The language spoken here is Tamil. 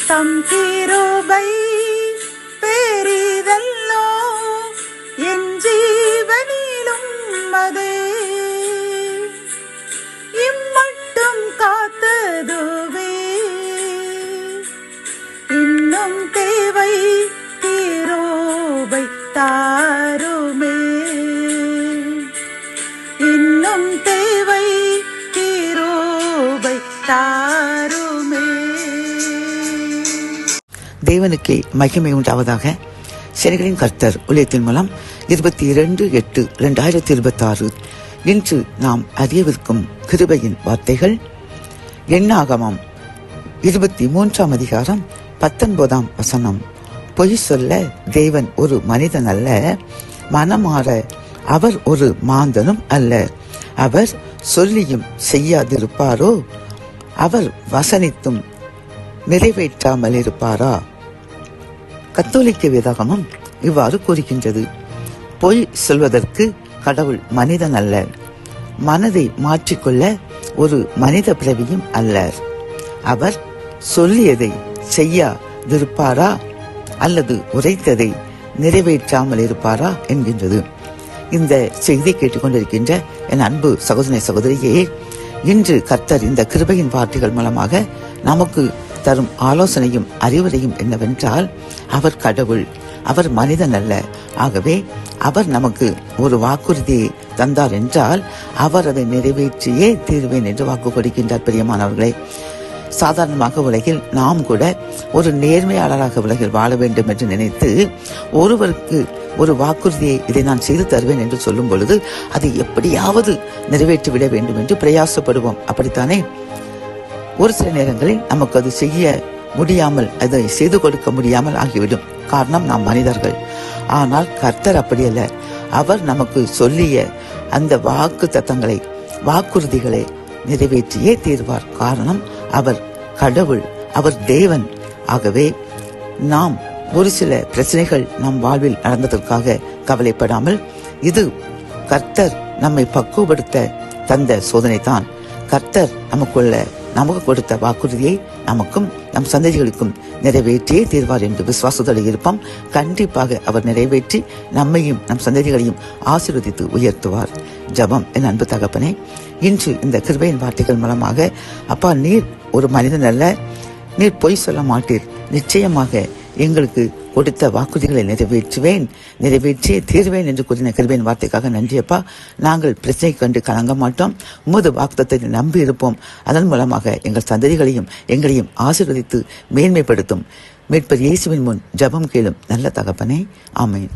தம் கிருபை பெரிதல்லோ என் ஜீவனிலும் அதே இம்மட்டும் காத்ததுவே இன்னும் தேவை கிருபை தாருமே இன்னும் தேவை கிருபை தாருமே. தேவனுக்கே மகிமை உண்டாவதாக. சேனைகளின் கர்த்தர் ஊழியத்தின் மூலம் 22/8/2026 இன்று நாம் அறியவிருக்கும் கிருபையின் வார்த்தைகள். எண்ணாகமம் 23ஆம் அதிகாரம் 19ஆம் வசனம். பொய் சொல்ல தேவன் ஒரு மனிதன் அல்ல, மனமாற அவர் ஒரு மாந்தனும் அல்ல. அவர் சொல்லியும் செய்யாதிருப்பாரோ? அவர் வசனித்தும் நிறைவேற்றாமல் இருப்பாரா? கத்தோலிக்க வேதாகமம் இவ்வாறு கூறுகின்றது. பொய் சொல்வதற்கு கடவுள் மனிதன் அல்ல, மனதை மாற்றிக்கொள்ள ஒரு மனித பிறவியும் அல்ல. அவர் சொல்லியதை செய்யாதிருப்பாரா அல்லது உரைத்ததை நிறைவேற்றாமல் இருப்பாரா என்கின்றது. இந்த செய்தி கேட்டுக்கொண்டிருக்கின்ற என் அன்பு சகோதர சகோதரியே, இன்று கர்த்தர் இந்த கிருபையின் வார்த்தைகள் மூலமாக நமக்கு தரும் ஆலோசனையும் அறிவுரையும் என்னவென்றால், அவர் கடவுள், அவர் மனிதன் அல்ல. ஆகவே அவர் நமக்கு ஒரு வாக்குறுதியை தந்தார் என்றால் அவர் அதை நிறைவேற்றியே தீர்வேன் என்று வாக்கு கொடுக்கின்றார். பிரியமானவர்களே, சாதாரணமாக உலகில் நாம் கூட ஒரு நேர்மையாளராக உலகில் வாழ வேண்டும் என்று நினைத்து ஒருவருக்கு ஒரு வாக்குறுதியை இதை நான் செய்து தருவேன் என்று சொல்லும் பொழுது அதை எப்படியாவது நிறைவேற்றிவிட வேண்டும் என்று பிரயாசப்படுவோம். அப்படித்தானே? ஒரு சில நேரங்களில் நமக்கு அது செய்ய முடியாமல், அதை செய்து கொடுக்க முடியாமல் ஆகிவிடும். காரணம், நாம் மனிதர்கள். ஆனால் கர்த்தர் அப்படியல்ல. அவர் நமக்கு சொல்லிய அந்த வாக்கு தத்தங்களை, வாக்குறுதிகளை நிறைவேற்றியே தீர்வார். காரணம், அவர் கடவுள், அவர் தேவன். ஆகவே நாம் ஒரு சில பிரச்சனைகள் நம் வாழ்வில் நடந்ததற்காக கவலைப்படாமல், இது கர்த்தர் நம்மை பக்குவப்படுத்த தந்த சோதனை தான். கர்த்தர் நமக்கு கொடுத்த வாக்குறுதியை நமக்கும் நம் சந்ததிகளுக்கும் நிறைவேற்றியே தீர்வார் என்று விசுவாசத்தோடு இருப்போம். கண்டிப்பாக அவர் நிறைவேற்றி நம்மையும் நம் சந்ததிகளையும் ஆசீர்வதித்து உயர்த்துவார். ஜெபம். என் அன்பு தகப்பனே, இன்று இந்த கிருபையின் வார்த்தைகள் மூலமாக, அப்பா, நீர் ஒரு மனிதன் அல்ல, நீர் பொய் சொல்ல மாட்டீர். நிச்சயமாக எங்களுக்கு கொடுத்த வாக்குறுதிகளை நிறைவேற்றியே தீர்வேன் என்று கூறின கிருபையின் வார்த்தைக்காக நன்றியப்பா. நாங்கள் பிரச்சனை கண்டு கலங்க மாட்டோம். உமது வாக்குத்தத்தை நம்பி இருப்போம். அதன் மூலமாக எங்கள் சந்ததிகளையும் எங்களையும் ஆசீர்வதித்து மேன்மைப்படுத்தும். மீட்பர் இயேசுவின் முன் ஜெபம் கேளும் நல்ல தகப்பனே. ஆமென்.